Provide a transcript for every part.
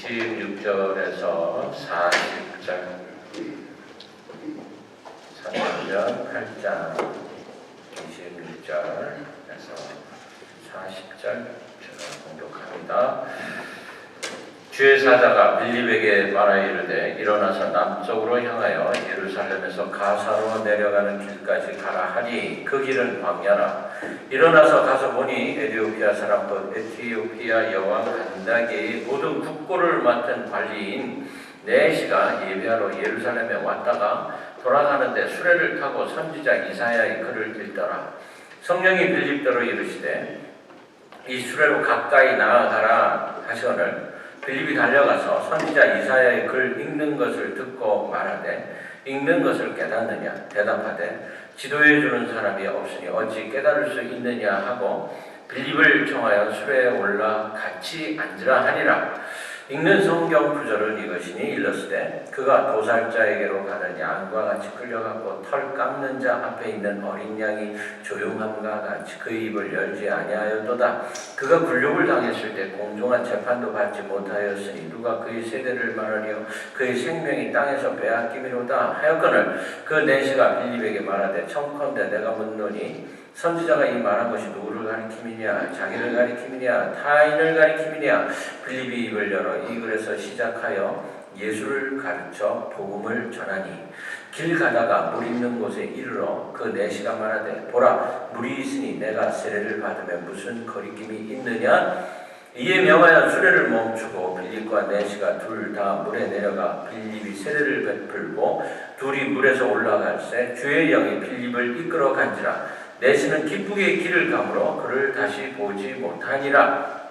26절에서 40절, 3절, 8장, 26절에서 40절 제가 공독합니다. 주의 사자가 빌립에게 말하여 이르되 일어나서 남쪽으로 향하여 예루살렘에서 가사로 내려가는 길까지 가라 하니 그 길은 광야라. 일어나서 가서 보니 에티오피아 사람 곧 에티오피아 여왕 간다게의 모든 국고를 맡은 관리인 네시가 예배하러 예루살렘에 왔다가 돌아가는데 수레를 타고 선지자 이사야의 글을 읽더라. 성령이 빌립더러 이르시되 이 수레로 가까이 나아가라 하시거늘 빌립이 달려가서 선지자 이사야의 글 읽는 것을 듣고 말하되 읽는 것을 깨닫느냐 대답하되 지도해 주는 사람이 없으니 어찌 깨달을 수 있느냐 하고 빌립을 청하여 수레에 올라 같이 앉으라 하니라. 읽는 성경 구절은 이것이니 일렀으되 그가 도살자에게로 가는 양과 같이 끌려가고 털 깎는 자 앞에 있는 어린 양이 조용함과 같이 그 입을 열지 아니하였도다. 그가 굴욕을 당했을 때 공정한 재판도 받지 못하였으니 누가 그의 세대를 말하리요 그의 생명이 땅에서 빼앗김이로다 하였거늘 그 네시가 빌립에게 말하되 청컨대 내가 묻노니 선지자가 이 말한 것이 누구를 가리킴이냐 자기를 가리킴이냐 타인을 가리킴이냐. 빌립이 입을 열어 이 글에서 시작하여 예수를 가르쳐 복음을 전하니 길 가다가 물 있는 곳에 이르러 그 네시가 말하되 보라 물이 있으니 내가 세례를 받으면 무슨 거리낌이 있느냐. 이에 명하여 수레를 멈추고 빌립과 네시가 둘 다 물에 내려가 빌립이 세례를 베풀고 둘이 물에서 올라갈새 주의 영이 빌립을 이끌어 간지라. 네시는 기쁘게 길을 가므로 그를 다시 보지 못하니라.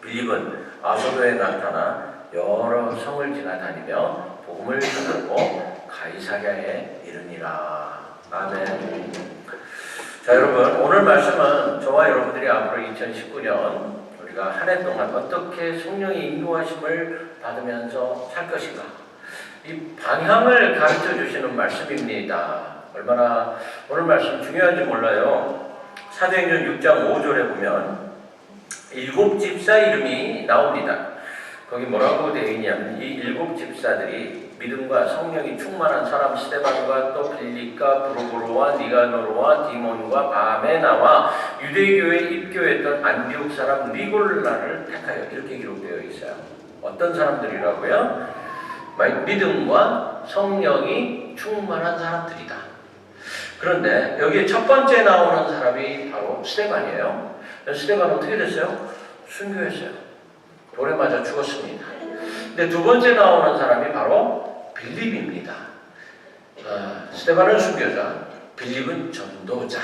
빌립은 아소도에 나타나 여러 성을 지나다니며 복음을 전하고 가이사랴에 이르니라. 아멘. 자, 여러분 오늘 말씀은 저와 여러분들이 앞으로 2019년 우리가 한 해 동안 어떻게 성령의 인도하심을 받으면서 살 것인가, 이 방향을 가르쳐 주시는 말씀입니다. 얼마나 오늘 말씀 중요한지 몰라요. 사도행전 6장 5절에 보면 7 집사 이름이 나옵니다. 거기 뭐라고 되어 있냐면 이 7 집사들이 믿음과 성령이 충만한 사람 스데반과 또 빌립과 브루고로와 니가노로와 디몬과 바메나와 유대교에 입교했던 안디옥 사람 니골라를 택하여 이렇게 기록되어 있어요. 어떤 사람들이라고요? 믿음과 성령이 충만한 사람들이다. 그런데 여기에 첫 번째 나오는 사람이 바로 스데반이에요. 스데반은 어떻게 됐어요? 순교했어요. 돌에 맞아 죽었습니다. 근데 두 번째 나오는 사람이 바로 빌립입니다. 스데반은 순교자, 빌립은 전도자.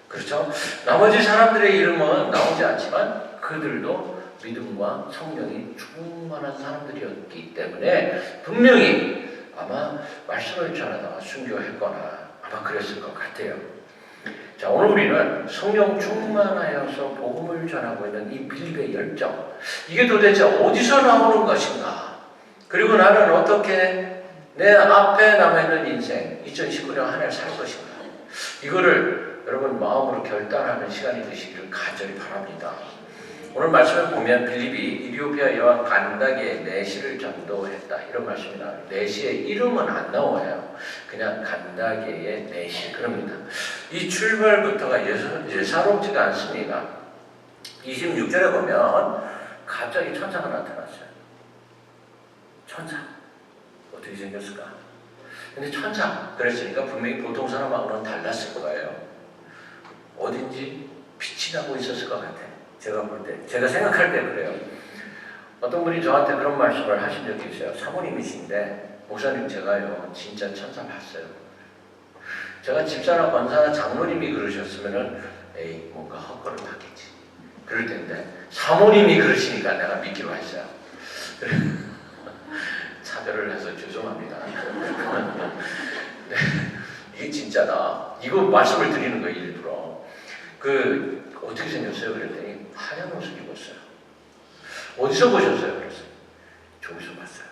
그렇죠? 나머지 사람들의 이름은 나오지 않지만 그들도 믿음과 성령이 충만한 사람들이었기 때문에 분명히 아마 말씀을 전하다가 순교했거나 아마 그랬을 것 같아요. 자, 오늘 우리는 성령 충만하여서 복음을 전하고 있는 이 빌립의 열정, 이게 도대체 어디서 나오는 것인가? 그리고 나는 어떻게 내 앞에 남아있는 인생 2019년 한 해 살 것인가? 이거를 여러분 마음으로 결단하는 시간이 되시기를 간절히 바랍니다. 오늘 말씀을 보면 빌립이 이디오피아 여왕 간다게의 네시를 전도했다 이런 말씀이 나와요. 네시의 이름은 안 나와요. 그냥 간다게의 네시 그럽니다. 이 출발부터가 예사롭지가 않습니다. 26절에 보면 갑자기 천사가 나타났어요. 천사 어떻게 생겼을까? 근데 천사 그랬으니까 분명히 보통 사람하고는 달랐을 거예요. 어딘지 빛이 나고 있었을 것 같아요. 제가 볼 때, 제가 생각할 때 그래요. 어떤 분이 저한테 그런 말씀을 하신 적이 있어요. 사모님이신데 목사님 제가요 진짜 천사 봤어요. 제가 집사나 권사나 장로님이 그러셨으면은 에이 뭔가 헛걸음 하겠지 그럴 텐데 사모님이 그러시니까 내가 믿기로 했어요. 차별을 해서 죄송합니다. 네, 이게 진짜다. 이거 말씀을 드리는 거예요 일부러. 어떻게 생겼어요? 그랬더니 하얀 옷을 입었어요. 어디서 보셨어요? 그랬어요. 저기서 봤어요.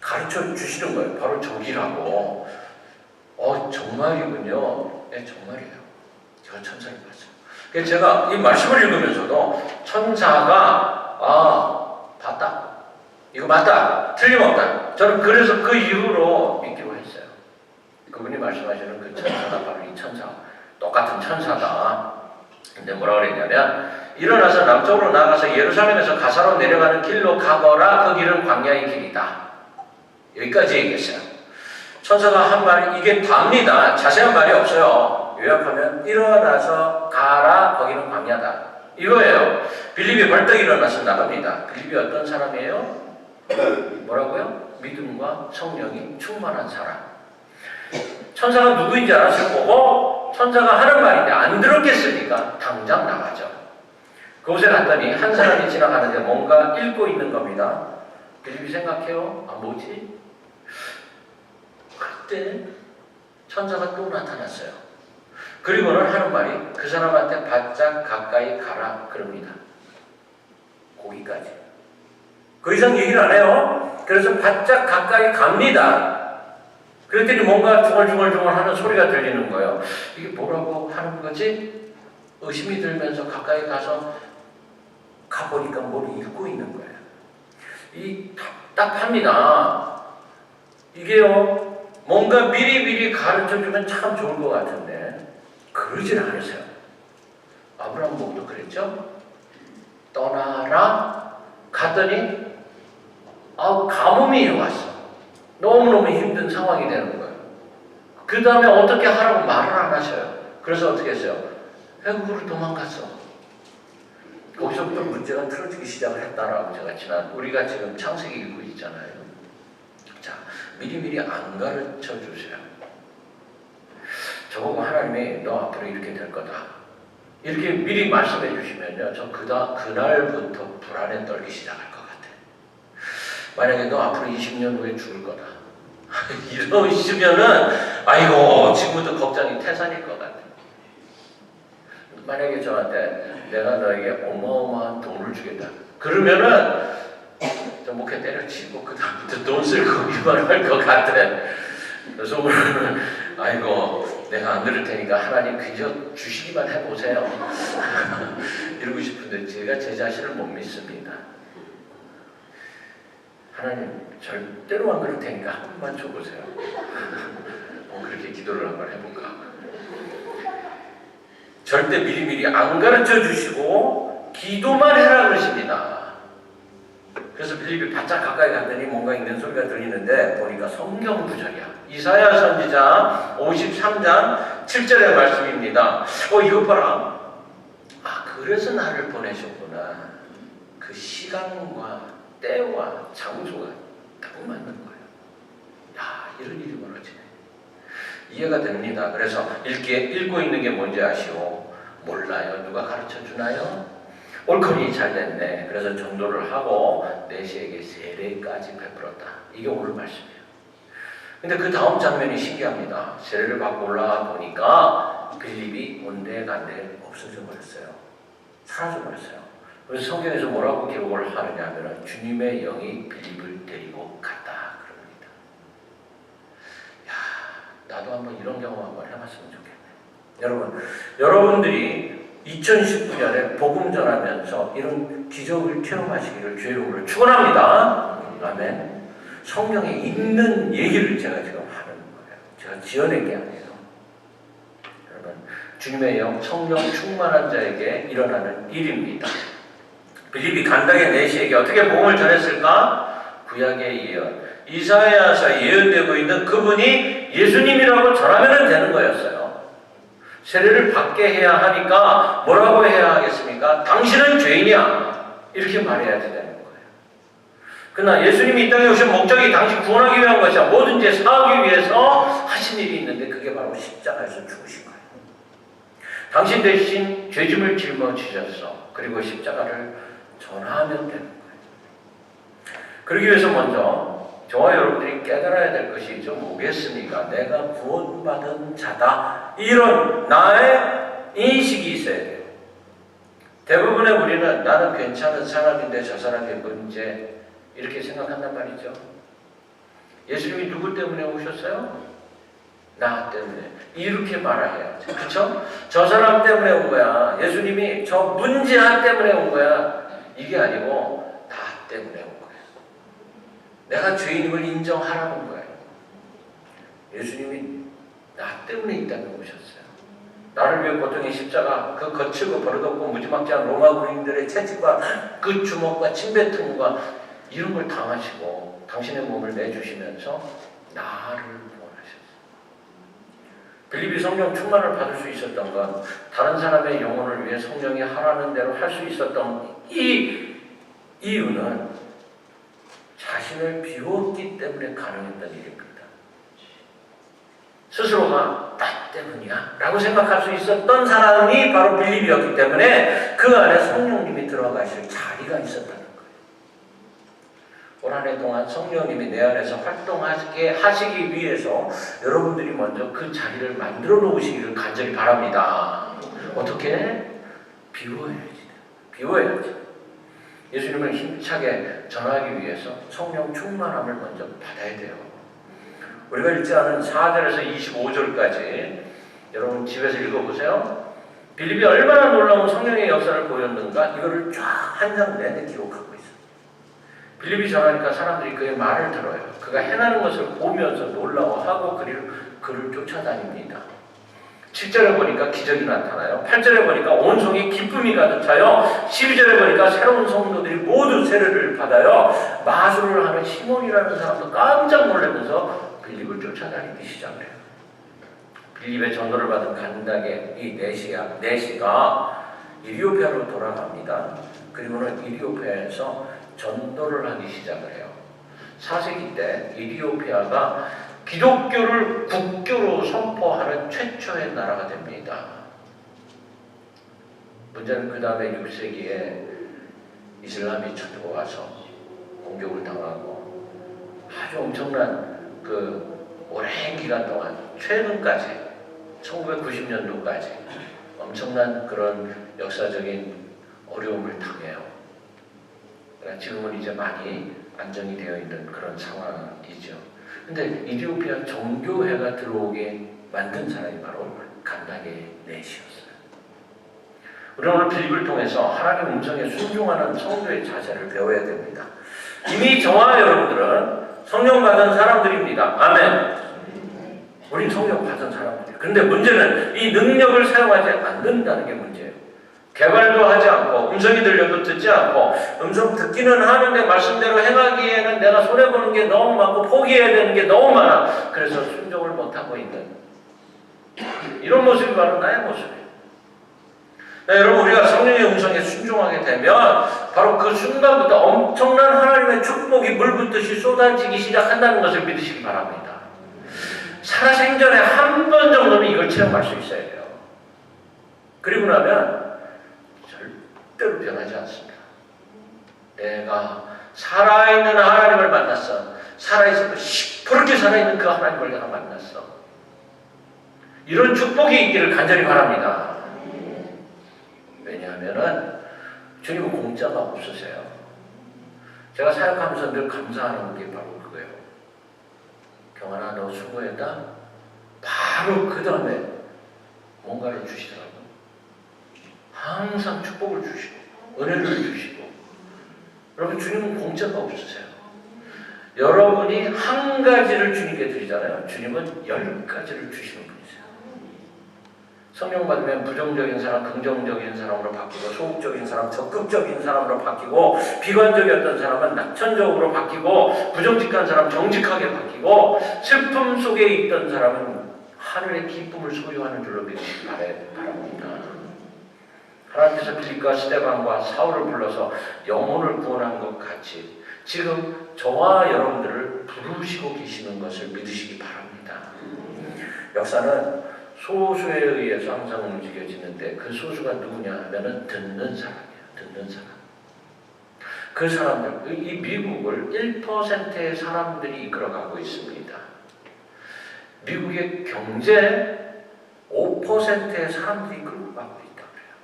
가르쳐 주시는 거예요. 바로 저기라고. 정말이군요. 네, 정말이에요. 제가 천사를 봤어요. 그래서 제가 이 말씀을 읽으면서도 천사가 이거 맞다. 틀림없다. 저는 그래서 그 이후로 믿기로 했어요. 그분이 말씀하시는 그 천사가 바로 이 천사. 똑같은 천사다. 근데 뭐라고 그랬냐면 일어나서 남쪽으로 나가서 예루살렘에서 가사로 내려가는 길로 가거라. 그 길은 광야의 길이다. 여기까지 얘기했어요. 천사가 한 말이 이게 답니다. 자세한 말이 없어요. 요약하면 일어나서 가라. 거기는 광야다. 이거예요. 빌립이 벌떡 일어나서 나갑니다. 빌립이 어떤 사람이에요? 뭐라고요? 믿음과 성령이 충만한 사람. 천사가 누구인지 알았을 거고 천사가 하는 말인데 안 들었겠습니까? 당장 나가죠. 그곳에 갔더니 한 사람이 지나가는데 뭔가 읽고 있는 겁니다. 빌립이 생각해요. 아 뭐지? 그때 천사가 또 나타났어요. 그리고는 하는 말이 그 사람한테 바짝 가까이 가라 그럽니다. 거기까지. 그 이상 얘기를 안 해요. 그래서 바짝 가까이 갑니다. 그랬더니 뭔가 중얼중얼 하는 소리가 들리는 거예요. 이게 뭐라고 하는 거지? 의심이 들면서 가까이 가서 가보니까 뭘 읽고 있는 거예요. 이 답답합니다. 이게요, 뭔가 미리미리 가르쳐주면 참 좋을 것 같은데 그러질 않으세요. 아브라함 보고도 그랬죠? 떠나라 갔더니 가뭄이 왔어. 너무너무 힘든 상황이 되는 거예요. 그 다음에 어떻게 하라고 말을 안 하셔요. 그래서 어떻게 했어요? 애굽으로 도망갔어. 거기서부터 문제가 틀어지기 시작을 했다라고 제가 우리가 지금 창세기 읽고 있잖아요. 자, 미리미리 안 가르쳐 주세요. 저보고 하나님이 너 앞으로 이렇게 될 거다. 이렇게 미리 말씀해 주시면요. 저 그날부터 불안에 떨기 시작할 것 같아요. 만약에 너 앞으로 20년 후에 죽을 거다. 이러시면은 아이고 지금부터 걱정이 태산일 것 같아요. 만약에 저한테 내가 너에게 어마어마한 돈을 주겠다. 그러면은 저 목회 때려치고 그 다음부터 돈 쓸 거기만 할 것 같아. 그래서 오늘은 아이고 내가 안 그럴 테니까 하나님 그저 주시기만 해보세요. 이러고 싶은데 제가 제 자신을 못 믿습니다. 하나님 절대로 안 그럴 테니까 한 번만 줘보세요. 그렇게 기도를 한번 해볼까. 절대 미리미리 안 가르쳐 주시고 기도만 해라 그러십니다. 그래서 빌립이 바짝 가까이 갔더니 뭔가 읽는 소리가 들리는데 보니까 성경 구절이야. 이사야 선지자 53장 7절의 말씀입니다. 이거 봐라. 그래서 나를 보내셨구나. 그 시간과 때와 장소가 딱 맞는 거예요. 이런 일이 벌어지네. 이해가 됩니다. 그래서 읽고 있는 게 뭔지 아시오? 몰라요. 누가 가르쳐 주나요? 옳거니 잘 됐네. 그래서 전도를 하고 내시에게 세례까지 베풀었다. 이게 오늘 말씀이에요. 근데 그 다음 장면이 신기합니다. 세례를 받고 올라와 보니까 빌립이 온데간데 없어져 버렸어요. 사라져 버렸어요. 그래서 성경에서 뭐라고 기록을 하느냐 하면 주님의 영이 빌립을 데리고 갔다 그럽니다. 나도 한번 이런 경험 한번 해봤으면 좋겠네. 여러분들이 2019년에 복음 전하면서 이런 기적을 체험하시기를 주의 이름으로 축원합니다. 아멘. 성경에 있는 얘기를 제가 지금 하는 거예요. 제가 지어낸 게 아니에요. 여러분, 주님의 영, 성령 충만한 자에게 일어나는 일입니다. 빌립이 간당의 내시에게 어떻게 복음을 전했을까? 구약의 예언, 이사야서 예언되고 있는 그분이 예수님이라고 전하면 되는 거였어요. 세례를 받게 해야 하니까 뭐라고 해야 하겠습니까? 당신은 죄인이야. 이렇게 말해야 되는 거예요. 그러나 예수님이 이 땅에 오신 목적이 당신 구원하기 위한 것이야. 뭐든지 사하기 위해서 하신 일이 있는데 그게 바로 십자가에서 죽으신 거예요. 당신 대신 죄짐을 짊어지셨어. 그리고 십자가를 전하면 되는 거예요. 그러기 위해서 먼저 저와 여러분들이 깨달아야 될 것이 좀 뭐겠습니까? 내가 구원받은 자다. 이런 나의 인식이 있어야 돼요. 대부분의 우리는 나는 괜찮은 사람인데 저 사람이 문제 이렇게 생각한단 말이죠. 예수님이 누구 때문에 오셨어요? 나 때문에. 이렇게 말해야지. 그렇죠? 저 사람 때문에 온 거야. 예수님이 저 문제한 때문에 온 거야. 이게 아니고 나 때문에 온 거야. 내가 죄인임을 인정하라는 거예요. 예수님이 나 때문에 이 땅에 오셨어요. 나를 위해 고통의 십자가, 그 거칠고 버릇없고 무지막지한 로마 군인들의 채찍과 그 주먹과 침뱉음과 이런 걸 당하시고 당신의 몸을 내주시면서 나를 구원하셨어요. 빌립이 성령 충만을 받을 수 있었던 건 다른 사람의 영혼을 위해 성령이 하라는 대로 할 수 있었던 이 이유는 자신을 비웠기 때문에 가능했던 일입니다. 스스로가 나 때문이야 라고 생각할 수 있었던 사람이 바로 빌립이었기 때문에 그 안에 성령님이 들어가실 자리가 있었다는 거예요. 올 한 해 동안 성령님이 내 안에서 활동하게 하시기 위해서 여러분들이 먼저 그 자리를 만들어 놓으시기를 간절히 바랍니다. 어떻게? 비워야지. 예수님을 힘차게 전하기 위해서 성령 충만함을 먼저 받아야 돼요. 우리가 읽지 않은 4절에서 25절까지 여러분 집에서 읽어보세요. 빌립이 얼마나 놀라운 성령의 역사를 보였는가 이거를 쫙 한 장 내내 기록하고 있어요. 빌립이 전하니까 사람들이 그의 말을 들어요. 그가 행하는 것을 보면서 놀라워하고 그를 쫓아다닙니다. 7절에 보니까 기적이 나타나요. 8절에 보니까 온 성이 기쁨이 가득 차요. 12절에 보니까 새로운 성도들이 모두 세례를 받아요. 마술을 하는 시몬이라는 사람도 깜짝 놀라면서 빌립을 쫓아다니기 시작을 해요. 빌립의 전도를 받은 간닥의 이 네시가 이리오피아로 돌아갑니다. 그리고는 이리오피아에서 전도를 하기 시작을 해요. 4세기 때 이리오피아가 기독교를 국교로 선포하는 최초의 나라가 됩니다. 문제는 그 다음에 6세기에 이슬람이 쳐들어와서 공격을 당하고 아주 엄청난 그 오랜 기간 동안 최근까지 1990년도까지 엄청난 그런 역사적인 어려움을 당해요. 그러니까 지금은 이제 많이 안정이 되어 있는 그런 상황이죠. 근데 이디오피아 정교회가 들어오게 만든 사람이 바로 간닥의 네시였어요. 우리는 오늘 빌립을 통해서 하나님의 음성에 순종하는 성도의 자세를 배워야 됩니다. 이미 저와 여러분들은 성령 받은 사람들입니다. 아멘. 우린 성령 받은 사람들이에요. 그런데 문제는 이 능력을 사용하지 않는다는 게 문제예요. 개발도 하지 않고 음성이 들려도 듣지 않고 음성 듣기는 하는데 말씀대로 행하기에는 내가 손해보는 게 너무 많고 포기해야 되는 게 너무 많아. 그래서 순종을 못하고 있는 이런 모습이 바로 나의 모습이에요. 여러분 우리가 성령의 음성에 순종하게 되면 바로 그 순간부터 엄청난 하나님의 축복이 물붓듯이 쏟아지기 시작한다는 것을 믿으시기 바랍니다. 살아생전에 한 번 정도는 이걸 체험할 수 있어야 돼요. 그리고 나면 절대로 변하지 않습니다. 내가 살아있는 하나님을 만났어. 살아있어도 시퍼렇게 살아있는 그 하나님을 내가 만났어. 이런 축복이 있기를 간절히 바랍니다. 왜냐하면은 주님은 공짜가 없으세요. 제가 사역하면서 늘 감사하는 게 바로 그거예요. 경환아 너 수고했다. 바로 그 다음에 뭔가를 주시더라고요. 항상 축복을 주시고 은혜를 주시고. 여러분 주님은 공짜가 없으세요. 여러분이 한 가지를 주님께 드리잖아요. 주님은 10가지를 주시는 분이세요. 성령 받으면 부정적인 사람, 긍정적인 사람으로 바뀌고 소극적인 사람, 적극적인 사람으로 바뀌고 비관적이었던 사람은 낙천적으로 바뀌고 부정직한 사람 정직하게 바뀌고 슬픔 속에 있던 사람은 하늘의 기쁨을 소유하는 줄로 믿으시기 바랍니다. 하나님께서 빌립과 스데반과 사울을 불러서 영혼을 구원한 것 같이 지금 저와 여러분들을 부르시고 계시는 것을 믿으시기 바랍니다. 역사는 소수에 의해서 항상 움직여지는데 그 소수가 누구냐 하면은 듣는 사람이에요. 듣는 사람. 그 사람들, 이 미국을 1%의 사람들이 이끌어가고 있습니다. 미국의 경제 5%의 사람들이 이끌고 가고 있다고 해요.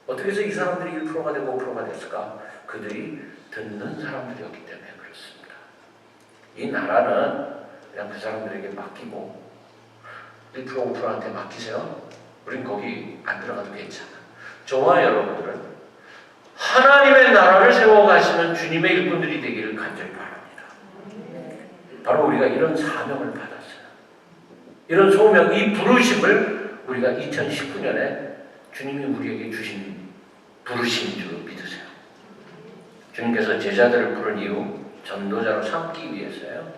어떻게 해서 이 사람들이 1%가 되고 5%가 됐을까? 그들이 듣는 사람들이었기 때문에 그렇습니다. 이 나라는 그냥 그 사람들에게 맡기고 1%, 5%한테 맡기세요. 우린 거기 안 들어가도 괜찮아. 저와 여러분들은 하나님의 나라를 세워가시는 주님의 일꾼들이 되기를 간절히 바랍니다. 바로 우리가 이런 사명을 받았어요. 이런 소명, 이 부르심을 우리가 2019년에 주님이 우리에게 주신 부르신 줄 믿으세요. 주님께서 제자들을 부른 이유, 전도자로 삼기 위해서요.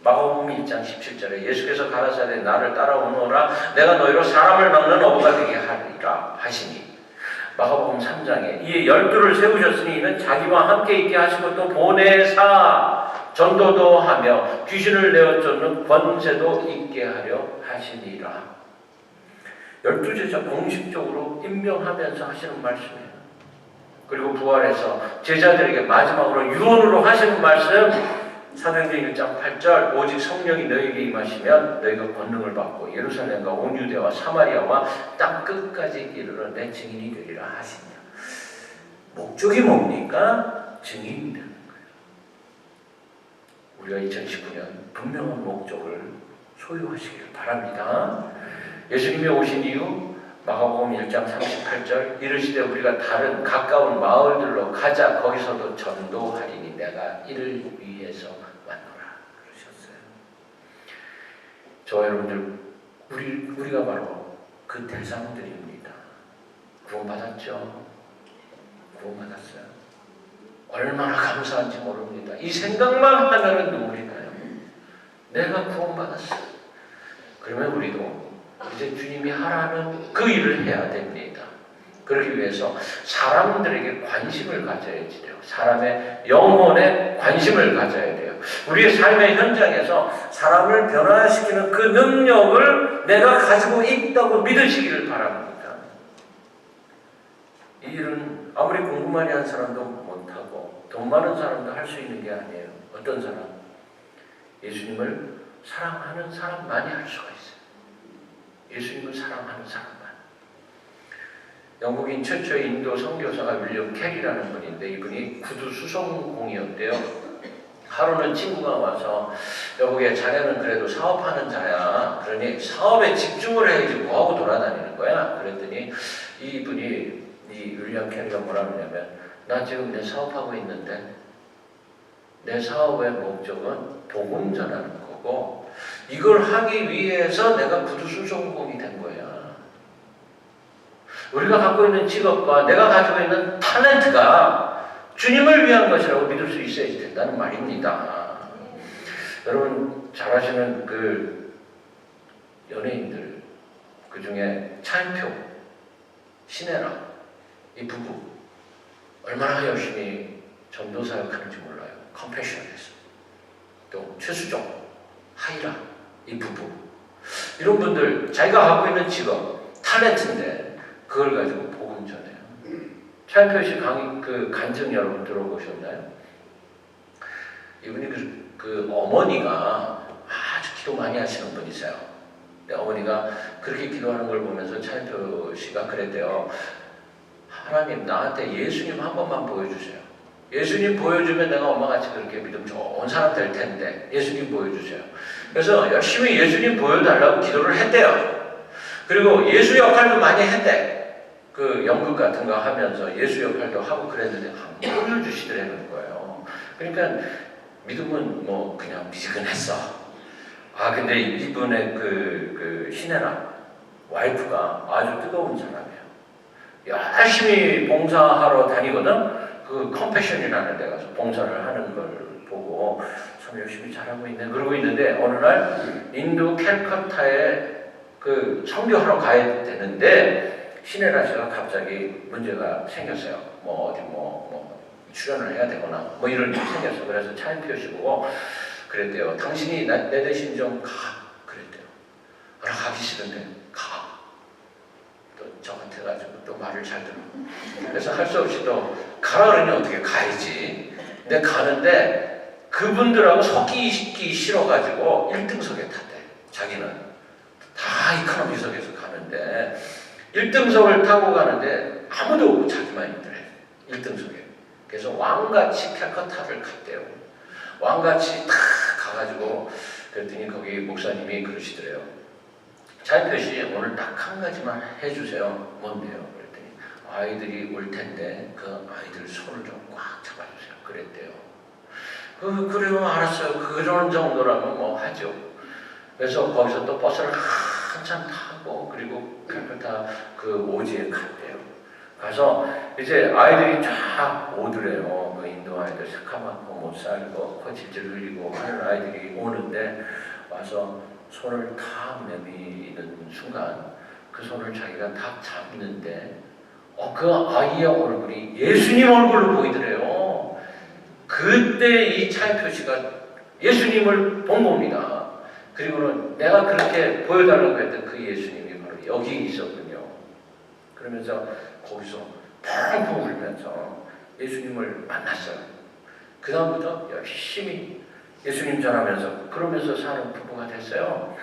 마가복음 1장 17절에 예수께서 가라사대 나를 따라오너라 내가 너희로 사람을 막는 어부가 되게 하리라 하시니, 마가복음 3장에 이에 12를 세우셨으니 이는 자기와 함께 있게 하시고 또 보내사 전도도 하며 귀신을 내어 쫓는 권세도 있게 하려 하시니라. 12제자 공식적으로 임명하면서 하시는 말씀이에요. 그리고 부활해서 제자들에게 마지막으로 유언으로 하시는 말씀, 사도행전 1장 8절 오직 성령이 너희에게 임하시면 너희가 권능을 받고 예루살렘과 온 유대와 사마리아와 땅 끝까지 이르러 내 증인이 되리라 하시냐. 목적이 뭡니까? 증인이 되는 거예요. 우리가 2019년 분명한 목적을 소유하시기를 바랍니다. 예수님이 오신 이후 마가복음 1장 38절 이르시되 우리가 다른 가까운 마을들로 가자 거기서도 전도하리니 내가 이를 위해서 왔노라 그러셨어요. 저와 여러분들 우리가 바로 그 대상들입니다. 구원받았죠? 구원받았어요. 얼마나 감사한지 모릅니다. 이 생각만 하면은 눈물이 나요. 내가 구원받았어요. 그러면 우리도 이제 주님이 하라는 그 일을 해야 됩니다. 그러기 위해서 사람들에게 관심을 가져야 돼요. 사람의 영혼에 관심을 가져야 돼요. 우리의 삶의 현장에서 사람을 변화시키는 그 능력을 내가 가지고 있다고 믿으시기를 바랍니다. 이 일은 아무리 공부 많이 한 사람도 못하고 돈 많은 사람도 할 수 있는 게 아니에요. 어떤 사람? 예수님을 사랑하는 사람만이 할 수가 있어요. 예수님을 사랑하는 사람만. 영국인 최초의 인도 선교사가 윌리엄 캐리라는 분인데 이분이 구두 수송공이었대요. 하루는 친구가 와서 여보게 자네는 그래도 사업하는 자야. 그러니 사업에 집중을 해야지 뭐하고 돌아다니는 거야. 그랬더니 이분이 이 윌리엄 캐리가 뭐라 그러냐면 나 지금 내 사업하고 있는데 내 사업의 목적은 복음 전하는 거고 이걸 하기 위해서 내가 구두 수송공이 된 거야. 우리가 갖고 있는 직업과 내가 가지고 있는 탤런트가 주님을 위한 것이라고 믿을 수 있어야지 된다는 말입니다. 여러분 잘 아시는 그 연예인들, 그 중에 차인표, 신혜라 이 부부 얼마나 열심히 전도 사역하는지 몰라요. 컴패션에서. 또 최수종, 하이라 이 부부, 이런 분들 자기가 갖고 있는 직업, 탤런트인데 그걸 가지고 복음 전해요. 차인표 씨 그 간증 여러분 들어보셨나요? 이분이 그 어머니가 아주 기도 많이 하시는 분이세요. 근데 어머니가 그렇게 기도하는 걸 보면서 차인표 씨가 그랬대요. 하나님 나한테 예수님 한 번만 보여주세요. 예수님 보여주면 내가 엄마같이 그렇게 믿음 좋은 사람 될 텐데 예수님 보여주세요. 그래서 열심히 예수님 보여달라고 기도를 했대요. 그리고 예수 역할도 많이 했대. 그 연극 같은 거 하면서 예수 역할도 하고 그랬는데 안 보여주시더라는 거예요. 그러니까 믿음은 뭐 그냥 미지근했어. 아 근데 이분의 그 신혜라 와이프가 아주 뜨거운 사람이에요. 열심히 봉사하러 다니거든. 그 컴패션이라는 데 가서 봉사를 하는 걸 보고 참 열심히 잘하고 있네. 그러고 있는데 어느 날 인도 캘커타에 그 선교하러 가야 되는데 신혜라 씨가 갑자기 문제가 생겼어요. 뭐 어디 뭐 출연을 해야 되거나 뭐 이런 일이 생겼어. 그래서 차인표 씨 보고 그랬대요. 당신이 내 대신 좀 가. 그랬대요. 나 가기 싫은데 가. 또 저한테 가지고 또 말을 잘 들어. 그래서 할 수 없이 또 가라 그러니 어떻게 가야지. 근데 가는데 그분들하고 섞이기 싫어가지고 1등석에 탔대. 자기는 다 이코노미석에서 가는데 1등석을 타고 가는데 아무도 없고 자기만 있더래. 1등석에. 그래서 왕같이 캘커타를 갔대요. 왕같이 탁 가가지고 그랬더니 거기 목사님이 그러시더래요. 차인표 씨 오늘 딱 한 가지만 해주세요. 뭔데요? 그랬더니 아이들이 올 텐데 그 아이들 손을 좀 꽉 잡아주세요. 그랬대요. 그러면 알았어요. 그런 정도라면 뭐 하죠. 그래서 거기서 또 버스를 한참 타고 그리고 칼쿠타 그 오지에 갔대요. 가서 이제 아이들이 쫙 오더래요. 그 인도 아이들 새까맣고 못 살고 코 질질 흘리고 하는 아이들이 오는데 와서 손을 탁 내미는 순간 그 손을 자기가 탁 잡는데 그 아이의 얼굴이 예수님 얼굴로 보이더래요. 그때 이 차의 표시가 예수님을 본 겁니다. 그리고는 내가 그렇게 보여달라고 했던 그 예수님이 바로 여기 있었군요. 그러면서 거기서 펑펑 울면서 예수님을 만났어요. 그 다음부터 열심히 예수님 전하면서 그러면서 사는 부부가 됐어요.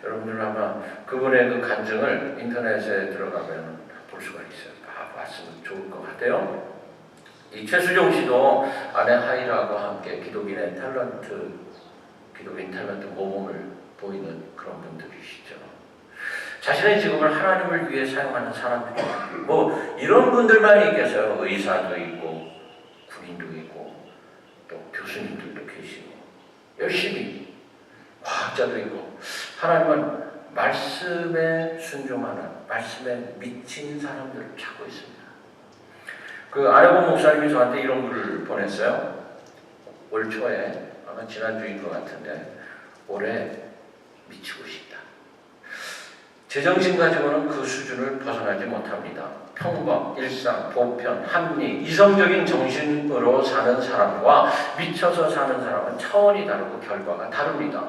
여러분들 아마 그분의 그 간증을 인터넷에 들어가면 볼 수가 있어요. 봤으면 좋을 것 같아요. 이 최수종 씨도 아내 하이라와 함께 기독인 탤런트 모범을 보이는 그런 분들이시죠. 자신의 직업을 하나님을 위해 사용하는 사람들이 뭐 이런 분들만 있겠어요. 의사도 있고 군인도 있고 또 교수님들도 계시고 열심히 과학자도 있고 하나님은 말씀에 순종하는 말씀에 미친 사람들을 찾고 있습니다. 그 아내본 목사님이 저한테 이런 글을 보냈어요. 올 초에 아마 지난주인 것 같은데 올해 미치고 싶다. 제정신 가지고는 그 수준을 벗어나지 못합니다. 평범, 일상, 보편, 합리, 이성적인 정신으로 사는 사람과 미쳐서 사는 사람은 차원이 다르고 결과가 다릅니다.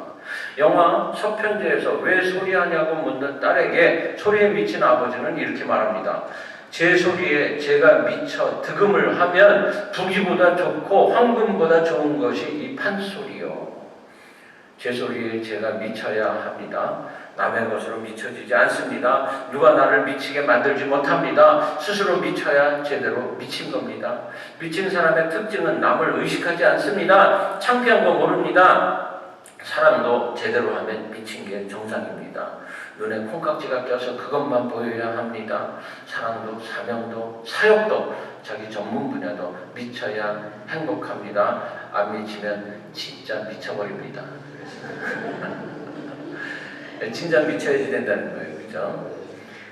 영화 서편제에서 왜 소리하냐고 묻는 딸에게 소리에 미친 아버지는 이렇게 말합니다. 제 소리에 제가 미쳐 득음을 하면 부귀보다 좋고 황금보다 좋은 것이 이 판소리요. 제 소리에 제가 미쳐야 합니다. 남의 것으로 미쳐지지 않습니다. 누가 나를 미치게 만들지 못합니다. 스스로 미쳐야 제대로 미친 겁니다. 미친 사람의 특징은 남을 의식하지 않습니다. 창피한 거 모릅니다. 사랑도 제대로 하면 미친 게 정상입니다. 눈에 콩깍지가 껴서 그것만 보여야 합니다. 사랑도 사명도 사역도 자기 전문 분야도 미쳐야 행복합니다. 안 미치면 진짜 미쳐버립니다. 진짜 미쳐야지 된다는 거예요. 그죠?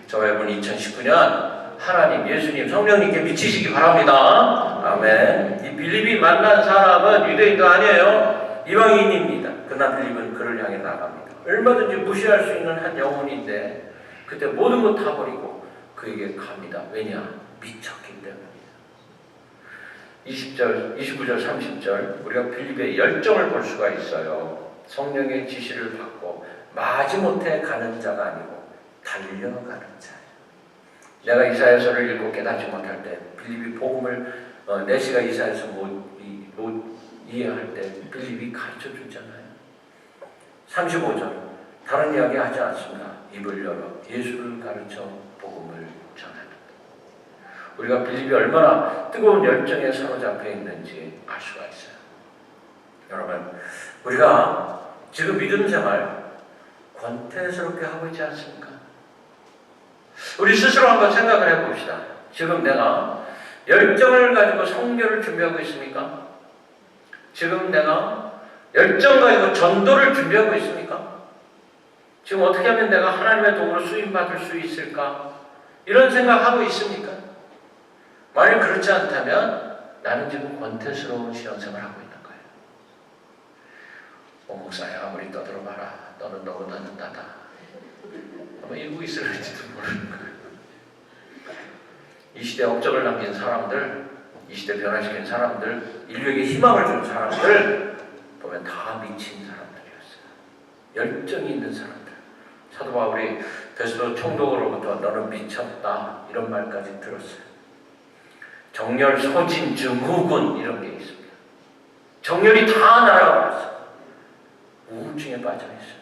저와 여러분 2019년 하나님, 예수님, 성령님께 미치시기 바랍니다. 아멘. 이 빌립이 만난 사람은 유대인도 아니에요. 이방인입니다. 그러나 빌립은 그를 향해 나갑니다. 얼마든지 무시할 수 있는 한 영혼인데 그때 모든 것 다 버리고 그에게 갑니다. 왜냐? 미쳤기 때문입니다. 20절, 29절, 30절 우리가 빌립의 열정을 볼 수가 있어요. 성령의 지시를 받고 마지못해 가는 자가 아니고 달려가는 자예요. 내가 이사야서를 읽고 깨닫지 못할 때 빌립이 복음을 내시가 이사야서 못 이해할 때 빌립이 가르쳐 주잖아요. 35절 다른 이야기 하지 않습니다. 입을 열어 예수를 가르쳐 복음을 전합니다. 우리가 빌립이 얼마나 뜨거운 열정에 사로잡혀 있는지 알 수가 있어요. 여러분, 우리가 지금 믿음 생활 권태스럽게 하고 있지 않습니까? 우리 스스로 한번 생각을 해봅시다. 지금 내가 열정을 가지고 성결을 준비하고 있습니까? 지금 내가 열정 가지고 전도를 준비하고 있습니까? 지금 어떻게 하면 내가 하나님의 도구로 쓰임받을 수 있을까? 이런 생각하고 있습니까? 만약 그렇지 않다면 나는 지금 권태스러운 신앙생활을 하고 있는 거예요. 목사야 아무리 떠들어봐라. 너는 너무 나는다다. 아마 이러고 있을지도 모르는 거예요. 이 시대에 업적을 남긴 사람들, 이 시대 변화시킨 사람들, 인류에게 희망을 준 사람들 보면 다 미친 사람들이었어요. 열정이 있는 사람들. 사도 바울이 베스도 총독으로부터 너는 미쳤다 이런 말까지 들었어요. 정열, 소진, 증후군 이런 게 있습니다. 정열이 다 날아가 버렸어요. 우울증에 빠져있어요.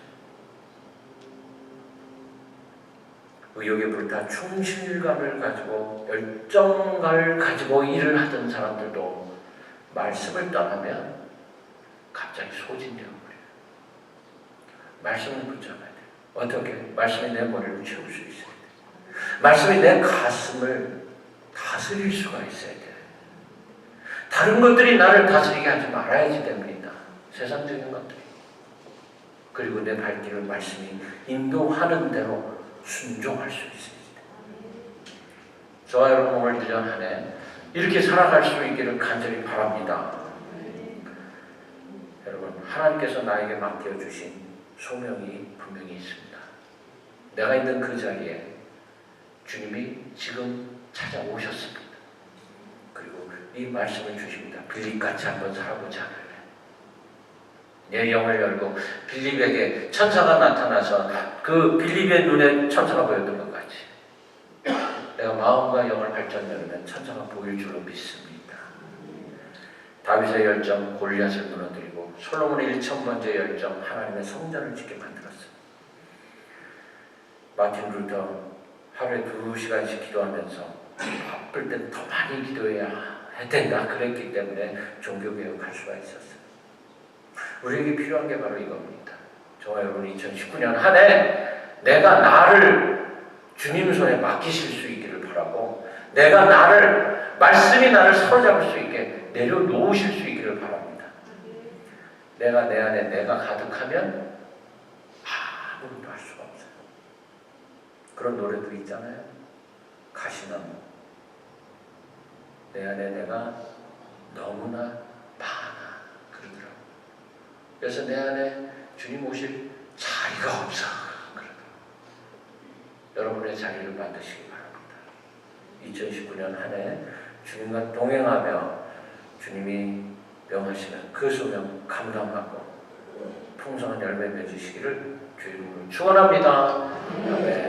의욕에 불타 충실감을 가지고 열정을 가지고 일을 하던 사람들도 말씀을 떠나면 갑자기 소진되어 버려요. 말씀을 붙잡아야 돼요. 어떻게? 말씀이 내 머리를 채울 수 있어야 돼요. 말씀이 내 가슴을 다스릴 수가 있어야 돼요. 다른 것들이 나를 다스리게 하지 말아야지 됩니다. 세상적인 것들. 그리고 내 발길을 말씀이 인도하는 대로 순종할 수 있습니다. 저와 여러분 올 1년 한 해 이렇게 살아갈 수 있기를 간절히 바랍니다. 여러분, 하나님께서 나에게 맡겨주신 소명이 분명히 있습니다. 내가 있는 그 자리에 주님이 지금 찾아오셨습니다. 그리고 이 말씀을 주십니다. 빌립같이 한번 살아보자. 내 영을 열고 빌립에게 천사가 나타나서 그 빌립의 눈에 천사가 보였던 것 같이 내가 마음과 영을 발전 열면 천사가 보일 줄로 믿습니다. 다윗의 열정 골리앗을 무너뜨리고 솔로몬의 1000번째 열정 하나님의 성전을 짓게 만들었어요. 마틴 루터 하루에 2시간씩 기도하면서 바쁠 땐 더 많이 기도해야 된다 그랬기 때문에 종교개혁할 수가 있었어요. 우리에게 필요한 게 바로 이겁니다. 저와 여러분 2019년 한 해 내가 나를 주님 손에 맡기실 수 있기를 바라고 내가 말씀이 나를 사로잡을 수 있게 내려놓으실 수 있기를 바랍니다. 내가 내 안에 내가 가득하면 아무것도 할 수가 없어요. 그런 노래도 있잖아요. 가시나무. 내 안에 내가 너무나 많아. 그러더라고요. 그래서 내 안에 주님 오실 자리가 없어. 그러더라고요. 여러분의 자리를 만드시기 바랍니다. 2019년 한 해 주님과 동행하며 주님이 명하시는 그 소명 감당하고 풍성한 열매 맺으시기를 주님으로 축원합니다. 아멘.